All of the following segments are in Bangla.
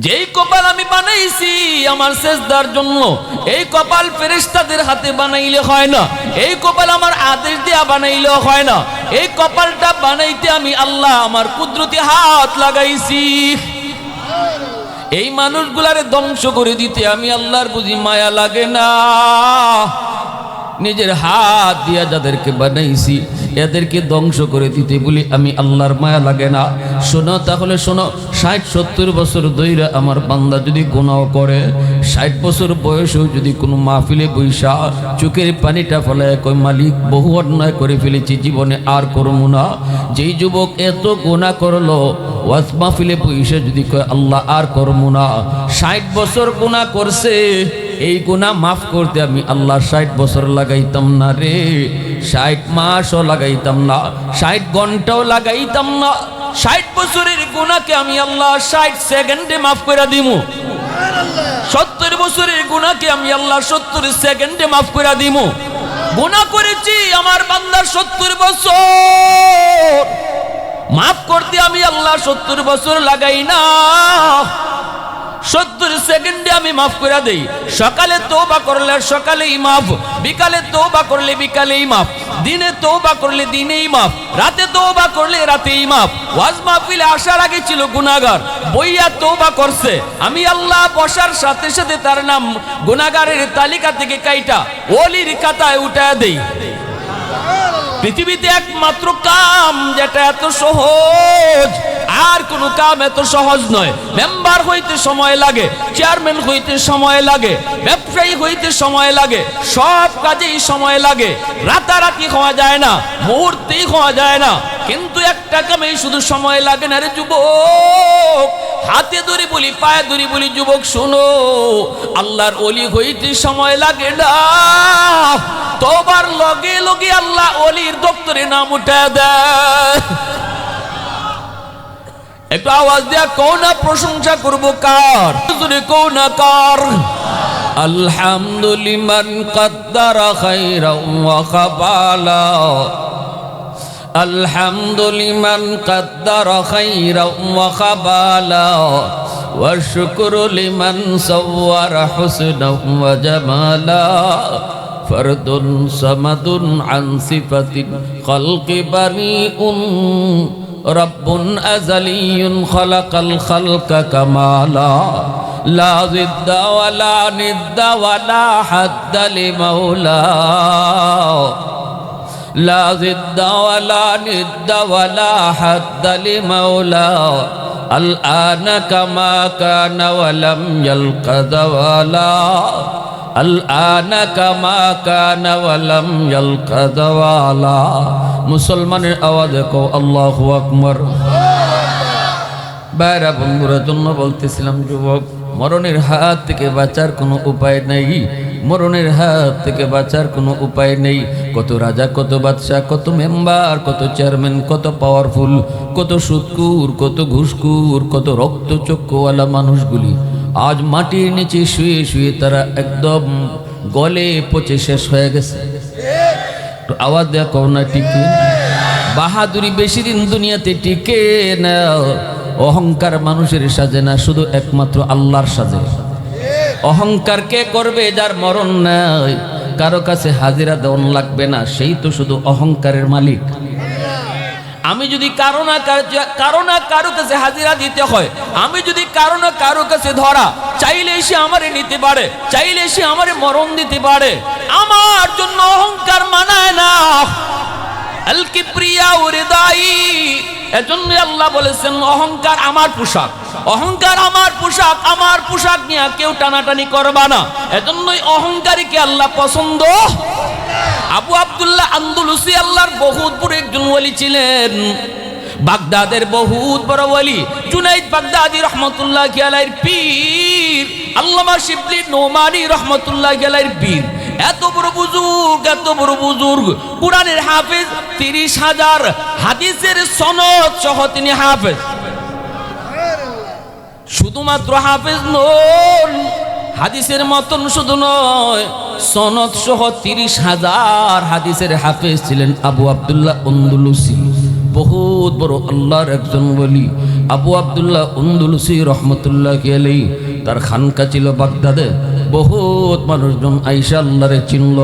যেই কপাল আমি বানাইছি আমার সেজদার জন্য, এই কপাল ফেরেশতাদের হাতে বানাইলে হয় না, এই কপাল আমার আদেশ দিয়া বানাইলেও হয় না। এই কপালটা বানাইতে আমি আল্লাহ আমার কুদরতি হাত লাগাইছি। এই মানুষগুলারে ধ্বংস করে দিতে আমি আল্লাহর বুঝি মায়া লাগে না? নিজের হাত দিয়া যাদেরকে বানাইছি এদেরকে ধ্বংস করে দিতে বলি আমি আল্লাহর মায়া লাগে না? শোনো তাহলে শোনো, 60-70 বছর ধইরা আমার বান্দা যদি গুনাহ করে, 60 বছর বয়সেও যদি কোনো মাহফিলে বৈশা চোখের পানিটা ফলায় কই মালিক বহু অন্যায় করে ফেলেছি, জীবনে আর করবো না। যেই যুবক এত গুনাহ করলো ওয়াজ মাহফিলে বৈশা যদি কয় আল্লাহ আর করবো না, 60 বছর গুনাহ করছে, এই গুনাহ মাফ করতে আমি আল্লাহ 60 বছর লাগাইতাম না রে, 60 মাসও লাগাইতাম না, 60 ঘন্টাও লাগাইতাম না। 60 বছরের গুনাহকে আমি আল্লাহ 60 সেকেন্ডে মাফ করে দিমু। 70 বছরের গুনাহকে আমি আল্লাহ 70 সেকেন্ডে মাফ করে দিমু। গুনাহ করেছি আমার বান্দার 70 বছর, মাফ করতে আমি আল্লাহ 70 বছর লাগাই না, 70 সেকেন্ডে আমি মাফ করে দেই। সকালে তওবা করলে সকালেই মাফ, বিকালে তওবা করলে বিকালেই মাফ, দিনে তওবা করলে দিনেই মাফ, রাতে তওবা করলে রাতেই মাফ। ওয়াজ মাহফিলে আসার আগে ছিল গুনাহগার, বইয়া তওবা করছে, আমি আল্লাহ বসার সাথে সাথে তার নাম গুনাহগারের তালিকা থেকে কাইটা ওলির খাতায় উঠায় দেই। পৃথিবীতে একমাত্র কাম যেটা এত সহজ, আর কোন কাম এত সহজ নয়। মেম্বার হইতে সময় লাগে, চেয়ারম্যান হইতে সময় লাগে, ব্যবসায়ী হইতে সময় লাগে, সব কাজেই সময় লাগে। রাতারাতি হওয়া যায় না, মুহূর্তেই হওয়া যায় না, কিন্তু একটা কামেই শুধু সময় লাগে না রে যুবক। হাতে ধরে বলি, পায়ে ধরে বলি, যুবক শোনো, আল্লাহর ওলি হইতে সময় লাগে না, তওবার লগে লগে আল্লাহ ওলির দপ্তরে নাম উঠে দেয়। একটু আওয়াজ দিয়া কও না, প্রশংসা করব কার? জোরে কও না কার? আলহামদুলিমান কদ্দারা খায়রাও ওয়া খাবালা, আলহামদুলিমান কদ্দারা খায়রাও ওয়া খাবালা, ওয়া শুকরু লিমান সাওয়ারা হুসনাও ওয়া জামালা, ফরদুন সামাদুন আন সিফাতিন খালকি বারিউন, রব্বুন আযালিয়ুন খালাকাল খালকা কামালা, লা জিদ্দা ওয়ালা নিদ্দা ওয়ালা হাদ্দা লিমাওলা, লা জিদ্দা ওয়ালা নিদ্দা ওয়ালা হাদ্দা লিমাওলা, আল আনা কামা কানা ওয়া লাম ইয়ালকা যাওয়ালা, আল আনা কামা কানা ওয়া লাম ইয়ালকা যাওয়ালা। মুসলমানের আওয়াজে কও আল্লাহু আকবার। বাইরা বন্ধুরা জন্য বলতেছিলাম, যুবক, মরণের হাত থেকে বাঁচার কোনো উপায় নেই, মরণের হাত থেকে বাঁচার কোনো উপায় নেই। কত রাজা, কত বাদশাহ, কত মেম্বার, কত চেয়ারম্যান, কত পাওয়ারফুল, কত সুদকুর, কত ঘুষকুর, কত রক্তচক্ষুওয়ালা মানুষগুলি আজ মাটির নিচে শুয়ে শুয়ে তারা একদম গলে পচে শেষ হয়ে গেছে। আওয়াজ দেয়া কও না টিকে? বাহাদুরি বেশি দিন দুনিয়াতে টিকে না। অহংকার মানুষের সাজে না, শুধু একমাত্র আল্লাহর সাজে। অহংকার কে করবে? যার মরণ নাই, কারো কাছে হাজিরা দেওয়ান লাগবে না, সেই তো শুধু অহংকারের মালিক। আমি যদি কারো না কারো কাছে হাজিরা দিতে হয়, আমি যদি কারো না কারো কাছে ধরা, চাইলে সে আমারে নিতে পারে, চাইলে সে আমারে মরণ দিতে পারে, আমার জন্য অহংকার মানায় না। আল কিবরিয়া উরিদাই, এজন্য আল্লাহ বলেছেন অহংকার আমার পোশাক, অহংকার আমার পোশাক, আমার পোশাক নিয়ে কেউ টানাটানি করবা না। এজন্যই অহংকারীকে আল্লাহ পছন্দ। আবু আব্দুল্লাহ আন্দুলুসি আল্লাহর বহুত বড় একজন ওলি ছিলেন, বাগদাদের বহুত বড় ওলি। জুনাইদ বাগদাদি রহমতুল্লাহি আলাইহির পীর, আল্লামা শিবলি নোমানী রহমতুল্লাহি আলাইহির পীর। এত বড় বুজুর্গ, এত বড় বুজুর্গ, কুরআনের হাফেজ, 30,000 হাদিসের সনদ সহ তিনি হাফেজ। শুধুমাত্র হাফেজ নন, হাদিসের মতন শুধু নয়, সনদ সহ 30,000 হাদিসের হাফেজ ছিলেন আবু আব্দুল্লাহ আন্দুলুসি। বহুত বড় আল্লাহর একজন ওলি। আবু আব্দুল্লাহ আন্দলুসি রহমতুল্লাহ আলাইহি তার খানকা ছিল বাগদাদে। বহুত মানুষজন আইসা আল্লাহরে চিনল।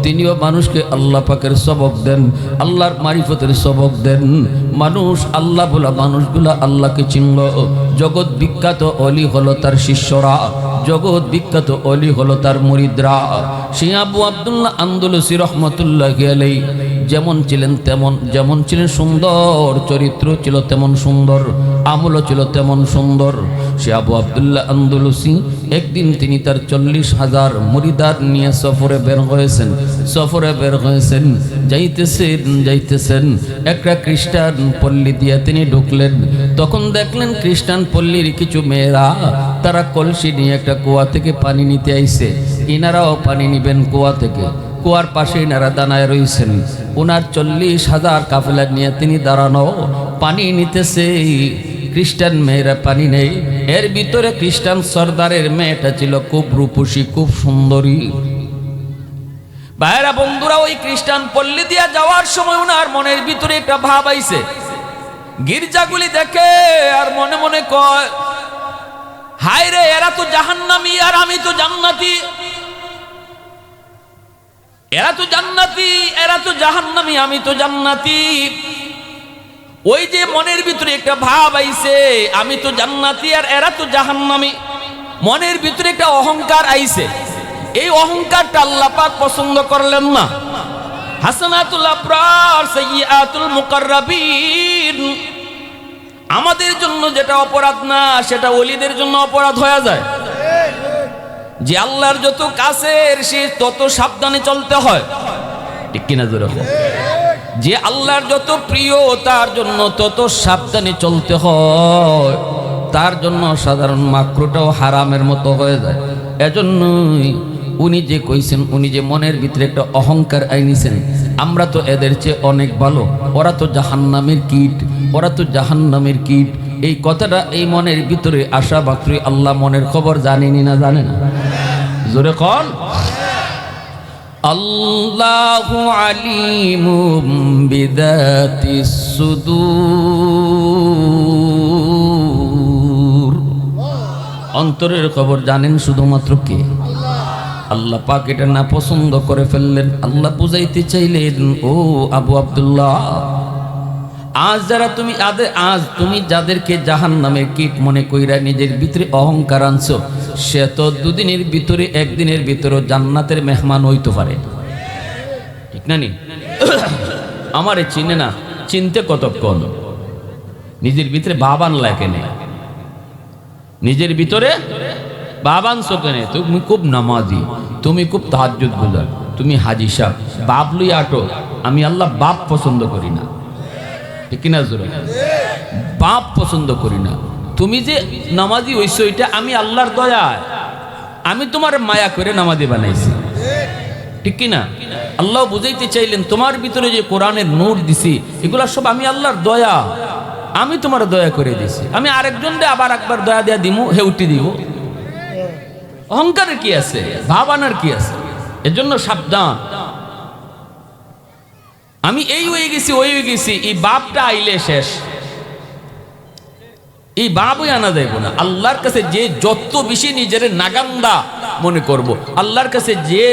তিনিও মানুষকে আল্লাহ পাকের সবক দেন, আল্লাহর মারিফতের সবক দেন। মানুষ আল্লাহ বলা মানুষগুলা আল্লাহকে চিনল। জগৎ বিখ্যাত অলি হলো তার শিষ্যরা, জগৎ বিখ্যাত অলি হলো তার মুরিদরা। সেই আবু আব্দুল্লাহ আন্দলুসি রহমতুল্লাহ আলাইহি যেমন ছিলেন তেমন, যেমন ছিলেন সুন্দর, চরিত্র ছিল তেমন সুন্দর, আমলও ছিল তেমন সুন্দর। সে আবু আব্দুল্লাহ আন্দলুসি একদিন তিনি তার 40,000 মুরিদার নিয়ে সফরে বের হয়েছেন। সফরে বের হয়েছেন, যাইতেছেন একটা খ্রিস্টান পল্লী দিয়ে তিনি ঢুকলেন। তখন দেখলেন খ্রিস্টান পল্লীর কিছু মেয়েরা তারা কলসি নিয়ে একটা কুয়া থেকে পানি নিতে আইছে। ইনারাও পানি নিবেন কুয়া থেকে। কুয়ার পাশে ইনারা দাঁড়ায় রয়েছেন। ওনার 40,000 কাফেলা নিয়ে তিনি দাঁড়ানো, পানি নিতেছে। খ্রিস্টান মেয়েরা পানি নেই। এর ভিতরে খ্রিস্টান সর্দারের মেয়েটা ছিল খুব রূপসী, খুব সুন্দরী। ভাইরা বন্ধুরা, ওই খ্রিস্টান পল্লী দিয়া যাওয়ার সময় ওনার মনের ভিতরে একটা ভাব আইছে। গির্জাগুলি দেখে আর মনে মনে কয়, হায় রে, এরা তো জাহান্নামী আর আমি তো জান্নাতি। এরা তো জান্নাতি, এরা তো জাহান্নামী, আমি তো জান্নাতি। ওই যে মনের ভিতরে একটা ভাব আইছে, আমি তো জান্নাতি আর এরা তো জাহান্নামী, মনের ভিতরে একটা অহংকার আইছে। এই অহংকারটা আল্লাহ পাক পছন্দ করলেন না। হাসানাতুল আবরার সাইয়্যাতুল মুকাররাবিন, আমাদের জন্য যেটা অপরাধ না সেটা ওলিদের জন্য অপরাধ হয়ে যায়। যে আল্লাহর যত কাছের সে তত সাবধানে চলতে হয়, ঠিক কিনা জোরে? যে আল্লাহর যত প্রিয় তার জন্য তত সাবধানে চলতে হয়। তার জন্য সাধারণ মাকরুটাও হারামের মতো হয়ে যায়। এজন্যই উনি যে কইছেন, উনি যে মনের ভিতরে একটা অহংকার আইনিছেন, আমরা তো এদের চেয়ে অনেক ভালো, ওরা তো জাহান্নামের কীট, ওরা তো জাহান্নামের কীট। এই কথাটা এই মনের ভিতরে আসা মাত্রই আল্লাহ মনের খবর জানেনি না জানে না? জোরে কন। আল্লাহু আলিমুম বিযাতিস সুদূর, অন্তরের খবর জানেন শুধুমাত্র কে? আল্লাহ পাক এটা না পছন্দ করে ফেললেন। আল্লাহ বুঝাইতে চাইলেন, ও আবু আব্দুল্লাহ, আজ তুমি যাদেরকে জাহান্নামের কীট মনে কইরা নিজের ভিতরে অহংকার আনছো, সে তো দুদিনের ভিতরে একদিনের ভিতরে জান্নাতের মেহমান হইতে পারে, ঠিক না? নি আমারে চিনে না, চিনতে কতক্ষণ? নিজের ভিতরে ভাবান লাগে না, নিজের ভিতরে বাবান চোখে, তুমি খুব নামাজি, তুমি খুব তাহাজ্জুদ গুজার, তুমি হাজি সাহেব, বাপ লই আটো। আমি আল্লাহ বাপ পছন্দ করি না, ঠিক কিনা জোরে? বাপ পছন্দ করি না। তুমি যে নামাজি হইছো এটা আমি আল্লাহর দয়া, আমি তোমার মায়া করে নামাজি বানাইছি, ঠিক কিনা? আল্লাহ বুঝাইতে চাইলেন তোমার ভিতরে যে কোরআনের নূর দিছি এগুলা সব আমি আল্লাহর দয়া, আমি তোমার দয়া করে দিছি। আমি আরেকজন আবার একবার দয়া দেয়া দিমু, হে উঠি দিব। অহংকারের কি আছে, ভাবানার কি আছে? এজন্য সাবধান। আমি এই হয়ে গেছি, ওই হয়ে গেছি, এই বাপটা আইলে শেষ। এই বাপই আনা যাইব না। আল্লাহর কাছে যে যত বেশি নিজের নাগান্দা মনে করব, আল্লাহর কাছে যে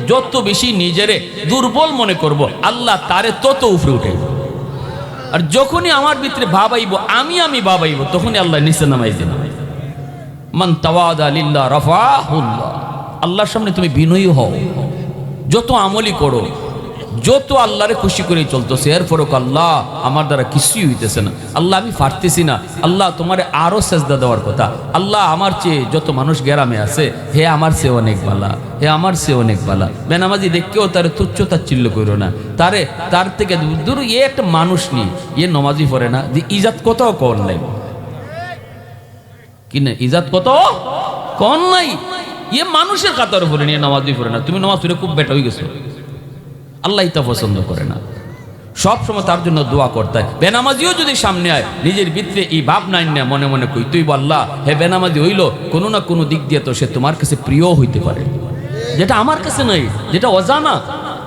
যত বেশি নিজের দুর্বল মনে করব, আল্লাহ তারে তত উপরে উঠাইব। আর যখনই আমার ভিতরে ভাবাইব আমি ভাবাইব, তখনই আল্লাহ নিচে নামাই দেন। মান তাওয়াদা লিল্লাহ রাফাহুল্লাহ, আল্লাহর সামনে তুমি বিনয়ী হও। যত আমলি করো, যত আল্লাহরে খুশি করে চলতেছে, এরপরও আল্লাহ আমার দ্বারা কিছুই হইতেছে না, আল্লাহ আমি পারতেছি না, আল্লাহ তোমারে আরো সেজদা দেওয়ার কথা। আল্লাহ আমার চেয়ে যত মানুষ গ্রামে আছে, হে আমার চেয়ে অনেক বালা, হে আমার চেয়ে অনেক বালা। বেনামাজি দেখকেও তারে তুচ্ছ তাচ্ছিল্য করো না, তার থেকে দূর। এ একটা মানুষ নেই, এ নমাজি পড়ে না, যে ইজাত কত কন নাই, কি না? ইজাত কত কন নাই। এ মানুষের কাতার পড়ে নিয়ে নমাজি পড়ে না। তুমি নমাজ পড়ে খুব বেটা হয়ে গেছো, আল্লাহ তা পছন্দ করে না। সব সময় তার জন্য দোয়া করতে হয়। বেনামাজিও যদি সামনে আয়, নিজের ভিতরে এই ভাব নাই না, মনে মনে কই তুই আল্লাহ, হে বেনামাজি হইল কোনো না কোনো দিক দিয়ে তো সে তোমার কাছে প্রিয় হইতে পারে, যেটা আমার কাছে নাই, যেটা অজানা।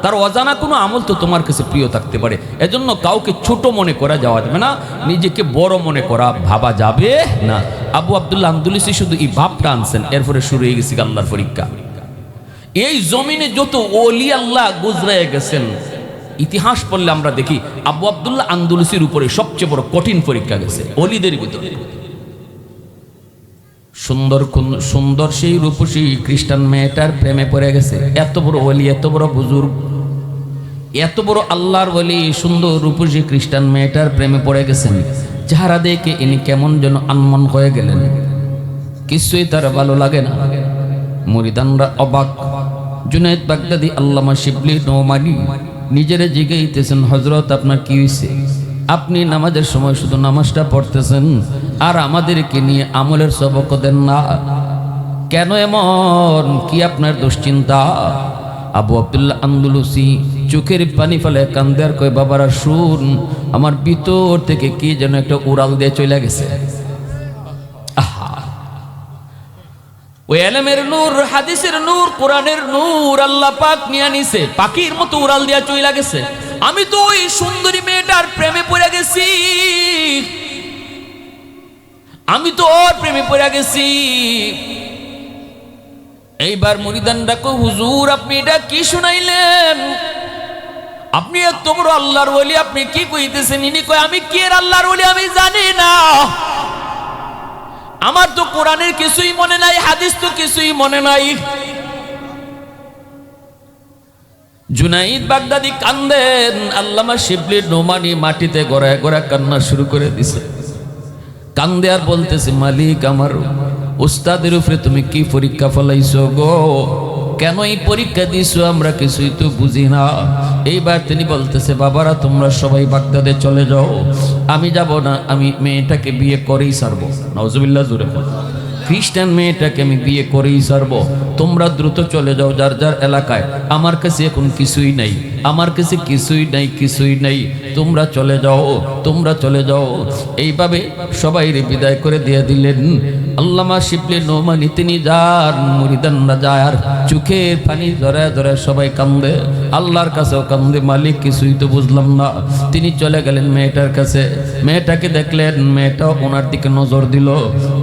তার অজানা কোনো আমল তো তোমার কাছে প্রিয় থাকতে পারে। এজন্য কাউকে ছোট মনে করা যাওয়া যাবে না, নিজেকে বড় মনে করা ভাবা যাবে না। আবু আব্দুল্লাহ আন্দুলুসি শুধু এই ভাবটা আনছেন, এরপরে শুরু হয়ে গেছে আল্লাহর পরীক্ষা। এই জমিনে যত ওলি আল্লাহ গুজরায় গেছেন, ইতিহাস পড়লে আমরা দেখি আবু আব্দুল্লাহ আন্দুলুসির উপরে সবচেয়ে বড় কঠিন পরীক্ষা গেছে অলিদের ভিতরে। সুন্দর সেই রূপসী খ্রিস্টান মেয়েটার প্রেমে পড়ে গেছে। এত বড় ওলি, এত বড় বুজুর্গ, এত বড় আল্লাহর ওলি, সুন্দর রূপসী খ্রিস্টান মেয়েটার প্রেমে পড়ে গেছেন। চেহারা দেখে ইনি কেমন যেন আনমন হয়ে গেলেন, কিছুই তার ভালো লাগে না। মুরিদানরা অবাক। জুনায়েদ বাগদাদি, আল্লামা শিবলি নোমানি নিজেরা জিজ্ঞাসিতেছেন, হযরত আপনার কি হয়েছে? আপনি নামাজের সময় শুধু নামাজটা পড়তেছেন আর আমাদেরকে নিয়ে আমলের সবক দেন না, কেন এমন? কি আপনার দুশ্চিন্তা? আবু আব্দুল্লাহ আন্দুলুসি চোখের পানি ফেলে কান্দে আর কয়, বাবারা শুন, আমার ভিতর থেকে কি যেন একটা উড়াল দিয়ে চলে গেছে। ওই এলেমের নূর, হাদিসের নূর, কোরআনের নূর আল্লাহ পাক নিয়ে নিছে, পাখির মতো উড়াল দিয়া চইলা গেছে। আমি তো ওই সুন্দরী মেয়েটার প্রেমে পড়ে গেছি, আমি তো ওর প্রেমে পড়ে গেছি। এইবার মুরিদানরা কয়, হুজুর আপনি এটা কি শুনাইলেন? আপনি এত বড় আল্লাহর ওলি, আপনি কি কইতেছেন? ইনি কয়, আমি কি এর আল্লাহর ওলি আমি জানি না, আমার তো কোরআনের কিছুই মনে নাই, হাদিস তো কিছুই মনে নাই। জুনাইদ বাগদাদি কান্দেন, আল্লামা শিবলি নোমানি মাটিতে গড়ায় গড়ায় কান্না শুরু করে দিছে। কান্দে আর বলতেছে, মালিক, আমার উস্তাদের উপরে তুমি কি পরীক্ষা ফলাইছো গো? কেন এই পরীক্ষা দিছো? আমরা কিছুই তো বুঝি না। এইবার তিনি বলতেছে, বাবারা তোমরা সবাই বাগদাদে চলে যাও, আমি যাব না, আমি মেয়েটাকে বিয়ে করেই ছাড়বো। নাউজুবিল্লাহ জোরে বল। খ্রিস্টান মেয়েটাকে আমি বিয়ে করেই ছাড়বো, তোমরা দ্রুত চলে যাও যার যার এলাকায়, আমার কাছে এখন কিছুই নাই, আমার কাছে কিছুই নাই, কিছুই নাই, তোমরা চলে যাও, তোমরা চলে যাও। এইভাবে সবাই বিদায় করে দিয়ে দিলেন। আল্লামা শিবলি নোমানি তিনি যার, মুরিদানরা যায়, আর চোখের পানি ধরায় ধরায় সবাই কান্দে, আল্লাহর কাছেও কান্দে, মালিক কিছুই তো বুঝলাম না। তিনি চলে গেলেন মেয়েটার কাছে, মেয়েটাকে দেখলেন, মেয়েটাও ওনার দিকে নজর দিল,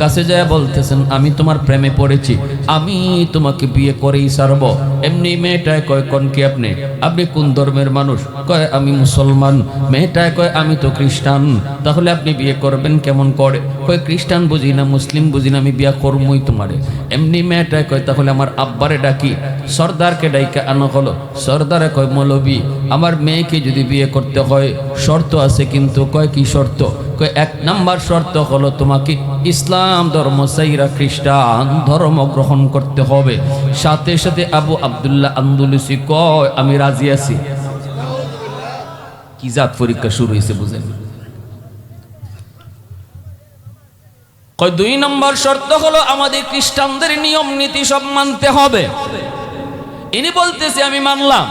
কাছে যায় বলতেছেন, আমি তোমার প্রেমে পড়েছি, আমি তোমাকে বিয়ে করেই ছাড়ব। এমনি মেয়েটায় কয়, কোন কি আপনি? আপনি কোন ধর্মের মানুষ? কয়, আমি মুসলমান। মেয়েটায় কয়, আমি তো খ্রিস্টান। তাহলে আপনি বিয়ে করবেন কেমন করে? কয়, খ্রিস্টান বুঝি না, মুসলিম বুঝি না, আমি বিয়ে করবই তোমারে। এমনি মেয়েটায় কয়, তাহলে আমার আব্বারে ডাকি, সর্দারকে ডাইকা আনো হলো। সর্দারে কয়, মৌলবি, আমার মেয়েকে যদি বিয়ে করতে হয় শর্ত আছে, কিন্তু কয় কি শর্ত? কয়, 1 নাম্বার শর্ত হলো তোমাকে ইসলাম ধর্ম সাইরা খ্রিস্টান ধর্ম গ্রহণ করতে হবে। সাথে সাথে আবু আব্দুল্লাহ আন্দুলুসি কয়, আমি রাজি আছি। কি জাত পরীক্ষা শুরু হয়েছে বুঝেন? কয়, 2 নম্বর শর্ত হলো আমাদের খ্রিস্টানদের নিয়ম নীতি সব মানতে হবে। ইনি বলতেছে, আমি মানলাম।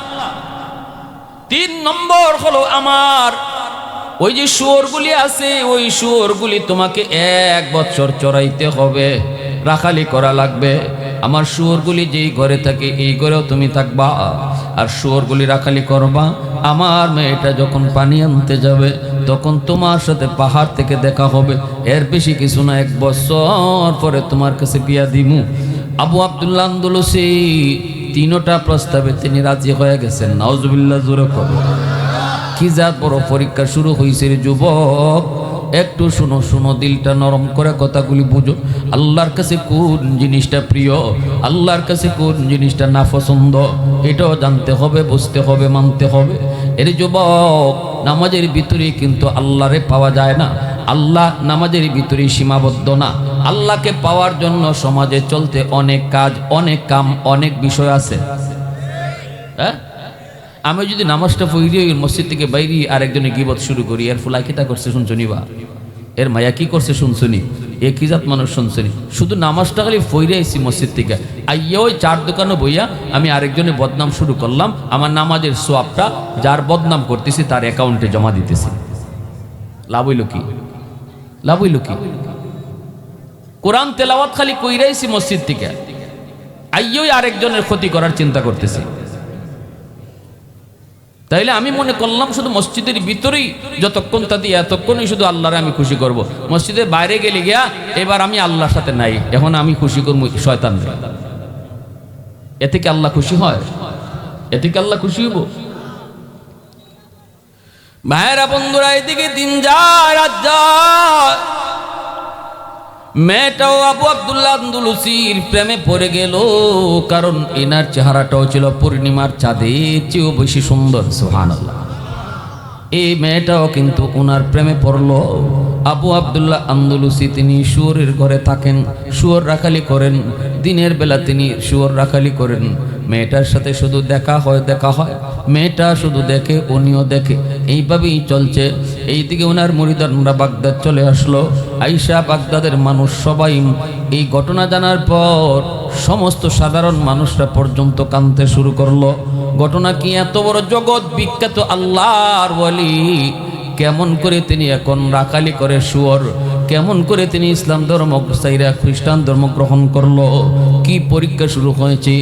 3 নম্বর হলো আমার ওই যে শুয়োরগুলি আছে, ওই শুয়োরগুলি তোমাকে 1 বছর চড়াইতে হবে, রাখালি করা লাগবে। আমার শুয়োরগুলি যেই ঘরে থাকে এই ঘরেও তুমি থাকবা, আর শুয়োরগুলি রাখালি করবা। আমার মেয়েটা যখন পানি আনতে যাবে তখন তোমার সাথে পাহাড় থেকে দেখা হবে, এর বেশি কিছু না, 1 বছর পরে তোমার কাছে বিয়া দিমু। আবু আব্দুল্লাহ আন্দুলুসি 3টা প্রস্তাবে তিনি রাজি হয়ে গেছেন। নাউজুবিল্লাহ জোরে করো। কি জাত বড় পরীক্ষা শুরু হয়েছে রে যুবক, একটু শুনো, শুনো, দিলটা নরম করে কথাগুলি বুঝো। আল্লাহর কাছে কোন জিনিসটা প্রিয়, আল্লাহর কাছে কোন জিনিসটা না পছন্দ, এটাও জানতে হবে, বুঝতে হবে, মানতে হবে। এর যুবক, নামাজের ভিতরে কিন্তু আল্লাহরে পাওয়া যায় না, আল্লাহ নামাজের ভিতরে সীমাবদ্ধ না। আল্লাহকে পাওয়ার জন্য সমাজে চলতে অনেক কাজ, অনেক কাম, অনেক বিষয় আছে। হ্যাঁ, আমি যদি নামাজটা পড়ি মসজিদ থেকে বাইরে আরেকজনে গিবত শুরু করি, এর ফুলা কিতা করছে শুনছনি, বা এর মায়া কি করছে শুনছনি, এ কি জাত মানুষ শুনছনি। শুধু নামাজটা খালি ফইরে আইছি মসজিদ থেকে, আইয়া ওই 4 দোকানে বইয়া আমি আরেকজনে বদনাম শুরু করলাম। আমার নামাজের সোয়াবটা যার বদনাম করতেছি তার অ্যাকাউন্টে জমা দিতেছি। লাভ হইল কি? লাভ হইল কি? কোরআন তেলাওয়াত খালি কইরাইছি মসজিদ থেকে, আইয়া ওই আরেকজনের ক্ষতি করার চিন্তা করতেছি। তাইলে আমি মনে করলাম শুধু মসজিদের ভিতরেই যতক্ষণ তাদি এতক্ষণই শুধু আল্লাহরে আমি খুশি করব। মসজিদের বাইরে গেলে গিয়া এবার আমি আল্লাহর সাথে নাই, এখন আমি খুশি করবো শয়তান। এতে কি আল্লাহ খুশি হয়? এতে কি আল্লাহ খুশি হব? ভাইরা বন্ধুরা, এদিকে দিন যায় রাত যায়, মেয়েটাও আবু আব্দুল্লাহ আন্দুলুসির প্রেমে পড়ে গেল। কারণ এনার চেহারাটাও ছিল পূর্ণিমার চাঁদের চেয়েও বেশি সুন্দর। সুবহানাল্লাহ। এই মেয়েটাও কিন্তু ওনার প্রেমে পড়ল। আবু আব্দুল্লাহ আন্দুলুসি তিনি শুয়োরের ঘরে থাকেন, শুয়োর রাখালি করেন, দিনের বেলা তিনি শুয়োর রাখালি করেন। মেয়েটার সাথে শুধু দেখা হয়, মেয়েটা শুধু দেখে, উনিও দেখে, এইভাবেই চলছে। এইদিকে ওনার মুরিদানরা বাগদাদ চলে আসলো। আইসা বাগদাদের মানুষ সবাই এই ঘটনা জানার পর সমস্ত সাধারণ মানুষরা পর্যন্ত কাঁদতে শুরু করলো। ঘটনা কি? এত বড় জগৎ বিখ্যাত আল্লাহর ওয়ালি কেমন করে তিনি এখন রাখালি করে শুয়োর, কেমন করে তিনি ইসলাম ধর্ম সাইরা খ্রিস্টান ধর্ম গ্রহণ করলো, কি পরীক্ষা শুরু হয়েছে,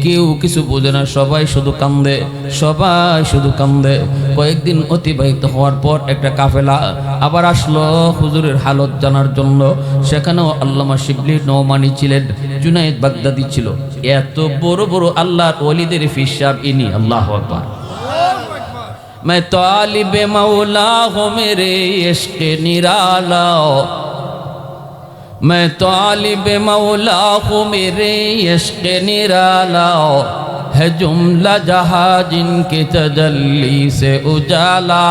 কেউ কিছু বোঝে না, সবাই শুধু কান্দে, সবাই শুধু কান্দে। কয়েকদিন অতিবাহিত হওয়ার পর একটা কাফেলা আবার আসলো হুজুরের হালত জানার জন্য। সেখানেও আল্লামা শিবলি নওমানি ছিলেন, জুনায়েদ বাগদাদি ছিল। এত বড় বড় আল্লাহর ওলিদের ফিসাব ইনি। আল্লাহু আকবার। मैं तालिब मौला हूँ मेरे इश्क निराला, मैं तालिब मौला हूँ मेरे इश्क निराला, है जुमला जहाँ जिनके तजल्ली से उजाला,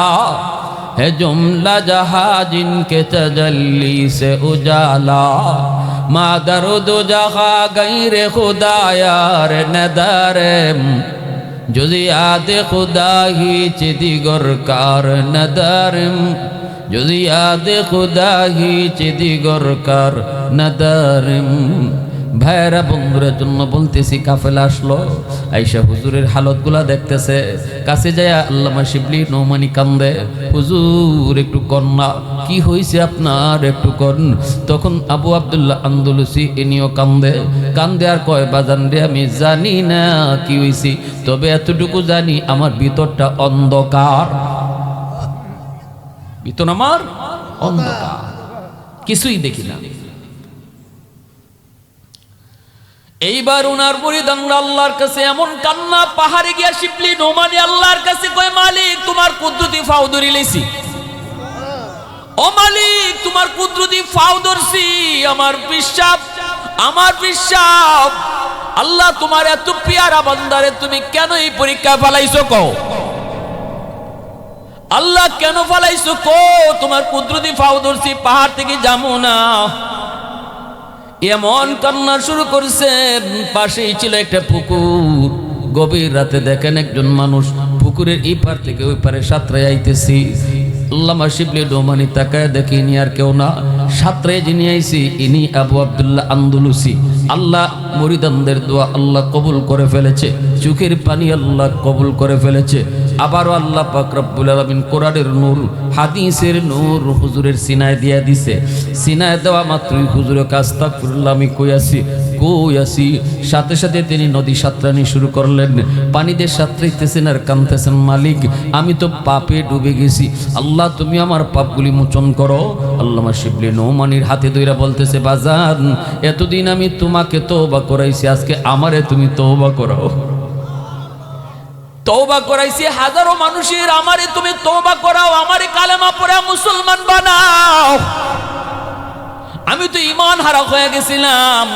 है जुमला जहाँ जिनके तजल्ली से उजाला, मादर दो जहाँ गैर खुदा यार नदरे, जुज़ याद खुदा ही चिदिगर कार नदारम, जुज़ याद खुदा ही चिदिगर कार नदारम। ভাইরা বন্ধুরা জন্য বলতেছি, কাফেলা আসলো, আইসা হুজুরের হালতগুলা দেখতেছে। কাছে যায় আল্লামা শিবলি নওমানি কান্দে, হুজুর একটু কন্যা কি হয়েছে আপনার, একটু কন। তখন আবু আব্দুল্লাহ আন্দুলুসি ইনিও কান্দে, কান্দে আর কয়, বাজান রে আমি জানি না কি হয়েছি, তবে এতটুকু জানি আমার ভিতরটা অন্ধকার, ভিতর আমার অন্ধকার, কিছুই দেখি না। এইবার উনার মুরিদানরা আল্লাহর কাছে এমন কান্না, পাহাড়ে গিয়া শিবলি নওমানি আল্লাহর কাছে কয়, মালিক তোমার কুদরতি ফাও ধরি লইছি, ও মালিক তোমার কুদরতি ফাও ধরছি, আমার বিশ্বাস আল্লাহ তোমার এত পিয়ারা বান্দারে তুমি কেন এই পরীক্ষা ফেলাইছো কও, আল্লাহ কেন ফেলাইছো কও, তোমার কুদরতি ফাও ধরছি, পাহাড় থেকে যাবো না। এমন কান্না শুরু করছেন। পাশেই ছিল একটা পুকুর। গভীর রাতে দেখেন একজন মানুষ পুকুরের এই পার থেকে ওই পারে সাঁতরায় আইতেছি। আল্লামা শিবলি নওমানি তাকায় দেখি ইনি আর কেউ না, সাঁতরায় যিনি আইছি ইনি আবু আব্দুল্লাহ আন্দুলুসি। আল্লাহ মুরিদানদের দোয়া আল্লাহ কবুল করে ফেলেছে, চোখের পানি আল্লাহ কবুল করে ফেলেছে। আবারও আল্লাহ পাক রব্বুল আলামিন কোরআনের নূর, হাদিসের নূর হুজুরের সিনায় দিয়া দিছে। সিনায় দেওয়া মাত্রই হুজুরের আস্তাগফিরুল্লাহ আমি কই আসি, সাথে সাথে তিনি নদী সাঁতরানি শুরু করলেন। পানিতে সাঁতরাইতেছেন আর কাঁদতেছেন, মালিক আমি তো পাপে ডুবে গেছি, আল্লাহ তুমি আমার পাপগুলি মোচন করো। আল্লামা শিবলি নওমানির হাতে ধইরা বলতেছে, বাজান এতদিন আমি তোমাকে তওবা করাইছি, আজকে আমারে তুমি তওবা করাও। তওবা করাইছি হাজারো মানুষের, আমারে তুমি তওবা করাও, আমারে কালেমা পড়ে মুসলমান বানাও। আমি তো ঈমান হারা হয়ে গেছিলাম।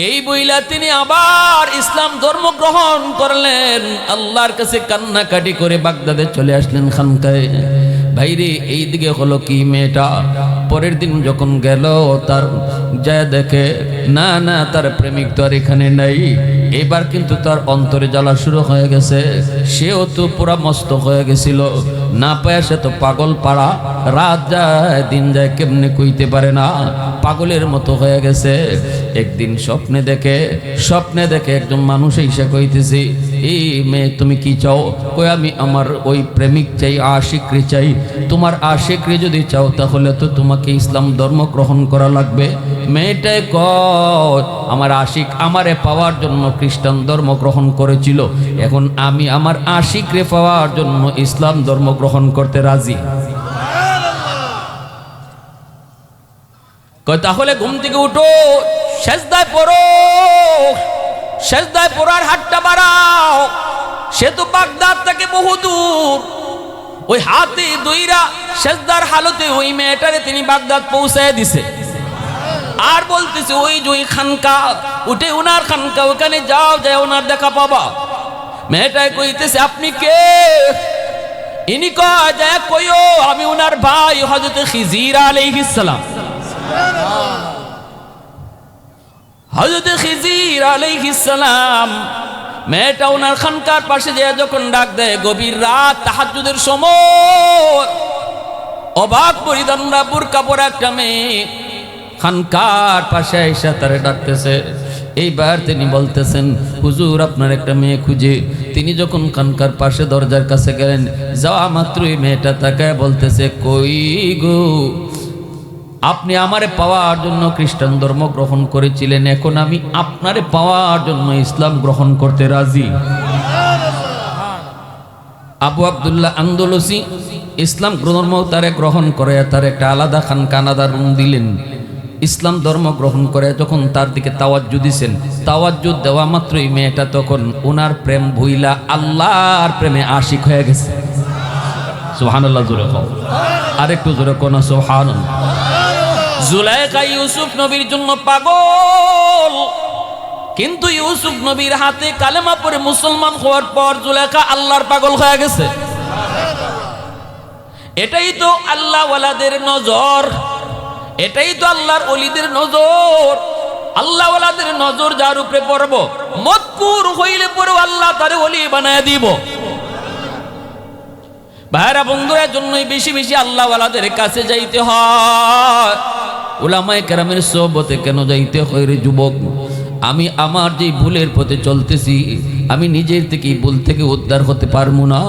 এই বইলা তিনি আবার ইসলাম ধর্ম গ্রহণ করলেন। আল্লাহর কাছে কান্নাকাটি করে বাগদাদে চলে আসলেন খানকায়। ভাইরে এইদিকে হলো কি, মেয়েটা পরের দিন যখন গেল তার যায় দেখে না তার প্রেমিক তো আর এখানে নাই। এবার কিন্তু তার অন্তরে জ্বালা শুরু হয়ে গেছে। সেও তো পুরা মস্ত হয়ে গেছিল, না পায় সে তো পাগল পাড়া। রাত যায় দিন যায় কেমনে কইতে পারে না। পাগলের মতো হয়ে গেছে। একদিন স্বপ্নে দেখে একজন মানুষ এসে কইতেছে, এই মেয়ে তুমি কি চাও? কই আমি আমার ওই প্রেমিক চাই, আশিকরে চাই। তোমার আশিকরে যদি চাও তাহলে তো তোমাকে ইসলাম ধর্ম গ্রহণ করা লাগবে। মেয়েটাই কয়, আমার আশিক আমারে পাওয়ার জন্য খ্রিস্টান ধর্ম গ্রহণ করেছিল, এখন আমি আমার আশিকরে পাওয়ার জন্য ইসলাম ধর্ম গ্রহণ করতে রাজি। কয় তাহলে ঘুম থেকে উঠো, সেজদায় পড়ো, সেজদায় পড়ার হাতটা বাড়াও। সে তো বাগদাদ থেকে বহু দূর, ওই হাতে দুইরা সেজদার হালতে ওই মেয়েটারে তিনি বাগদাদ পৌঁছায় দিছে। আর বলতেছে ওই যে ওই খানকা, উঠে ওনার খানকা, ওখানে যাও, যায় ওনার দেখা পাবা। মেয়েটাই কইতেছে আপনি কে? ইনি কয় যায় কইও আমি ওনার ভাই হযরত খিজির আলাইহিস সালাম। হযরত খিজির আলাইহিস সালাম। মেয়েটা ওনার খানকার পাশে যে যখন ডাক দেয়, গভীর রাত তাহাজ্জুদের সময়, অবাক পরিধানরা বুরকা পরা একটা মেয়ে খানকার পাশে এসে তারে ডাকতেছে। এইবার তিনি বলতেছেন, হুজুর আপনার একটা মেয়ে খুঁজে। তিনি যখন খানকার পাশে দরজার কাছে গেলেন, যাওয়া মাত্রই মেয়েটা তাকায় বলতেছে, কই গো, আপনি আমারে পাওয়ার জন্য খ্রিস্টান ধর্ম গ্রহণ করেছিলেন, এখন আমি আপনারে পাওয়ার জন্য ইসলাম গ্রহণ করতে রাজি। আবু আব্দুল্লাহ আন্দোলসি ইসলাম ধর্ম তারে গ্রহণ করে, তার একটা আলাদা খানকা, আলাদা রুম দিলেন। ইসলাম ধর্ম গ্রহণ করে যখন তার দিকে তাওয়াজ্জু দিছেন, তাওয়াজ্জু দেওয়া মাত্রই মেয়েটা তখন ওনার প্রেম ভুইলা আল্লাহর প্রেমে আশিক হয়ে গেছে। সুবহানাল্লাহ, জোরে কও, আরেকটু জোরে কোন সুবহানাল্লাহ। জুলাইখা ইউসুফ নবীর জন্য পাগল, কিন্তু ইউসুফ নবীর হাতে কালেমা পড়ে মুসলমান হওয়ার পর জুলাইখা আল্লাহর পাগল হয়ে গেছে। এটাই তো আল্লাহ ওয়ালাদের নজর, এটাই তো আল্লাহর ওলিদের নজর। আল্লাহ ওয়ালাদের নজর যার উপরে পড়ব, মতপুর হইলে পরেও আল্লাহ তারে ওলি বানায় দিব। ভাইরা বন্ধুরা, জন্যই বেশি বেশি আল্লাহ ওয়ালাদের কাছে যাইতে হয়। উলামায়ে কেরামের সোহবতে কেন যাইতে হয় রে যুবক? আমি আমার যে ভুলের পথে চলতেছি, আমি নিজের থেকে ভুল থেকে উদ্ধার হতে পারবো না।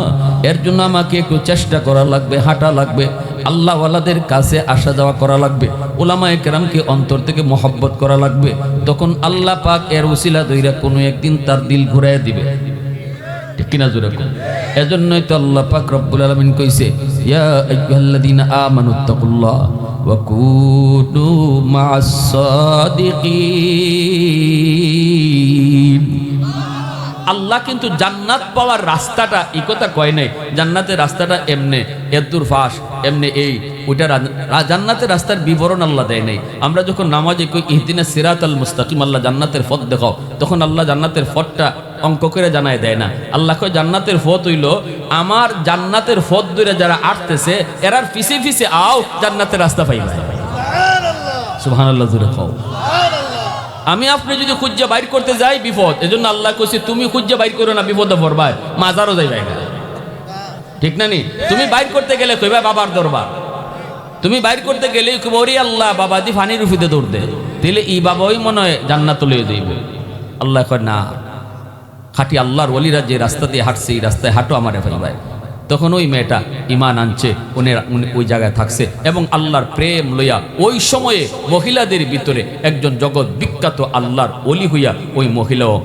এর জন্য আমাকে একটু চেষ্টা করা লাগবে, হাঁটা লাগবে, আল্লাহ ওয়ালাদের কাছে আসা যাওয়া করা লাগবে, উলামায়ে কেরামকে অন্তর থেকে মহব্বত করা লাগবে। তখন আল্লাহ পাক এর উসিলা দইরা কোনো একদিন তার দিল ঘুরাইয়া দিবে, ঠিক কিনা জোরে কোন? এজন্যই তো আল্লাহ পাক রব্বুল আলামিন কইছে, ইয়া আইয়ুহাল্লাযীনা আমানুত্তাকুল্লাহ ওয়া কুনু মা'আস সাদিকিন। আল্লাহ কিন্তু জান্নাত পাওয়ার রাস্তাটা এই কথা কয় নাই, জান্নাতের রাস্তাটা এমনে এদুর ফাঁস, এমনে এই ওইটা জান্নাতের রাস্তার বিবরণ আল্লাহ দেয় নাই। আমরা যখন নামাজে কই ইহদিনাস সিরাতাল মুস্তাকিম, আল্লাহ জান্নাতের পথ দেখাও, তখন আল্লাহ জান্নাতের পথটা অঙ্ক করে জানায় দেয় না। আল্লাহ কয় জান্নাতের পথ হইল আমার জান্নাতের পথ ধরে যারা আসতেছে এরার পিছে পিছে আও, জান্নাতের রাস্তা পাইবা। সুবহানাল্লাহ, জোরে কও। আমি আপনি যদি খুঁজে বাইর করতে যাই বিপদ, এজন্য আল্লাহ কইছে তুমি খুঁজে বাইর করো না, বিপদে পড়বা, মাজারও যাইবা, ঠিক না নি? তুমি বাইর করতে গেলে কইবা বাবার দরবার, তুমি বাইর করতে গেলে কইবা ওরে আল্লাহ বাবা দি ফানির উফিতে দৌড় দে, তাহলে ই বাবাই মনে হয় জান্নাত লইয়ে যাইব। আল্লাহ কয় না, খাঁটি আল্লাহর ওলিরা যে রাস্তা দিয়ে হাঁটছে এই রাস্তায় হাঁটো আমারে ভাই। তখন ওই মেয়েটা ঈমান আনছে, ওই জায়গায় থাকছে এবং আল্লাহর প্রেম লইয়া ওই সময়ে মহিলাদের ভিতরে একজন জগৎ বিখ্যাত আল্লাহর ওলি হইয়া ওই মহিলাও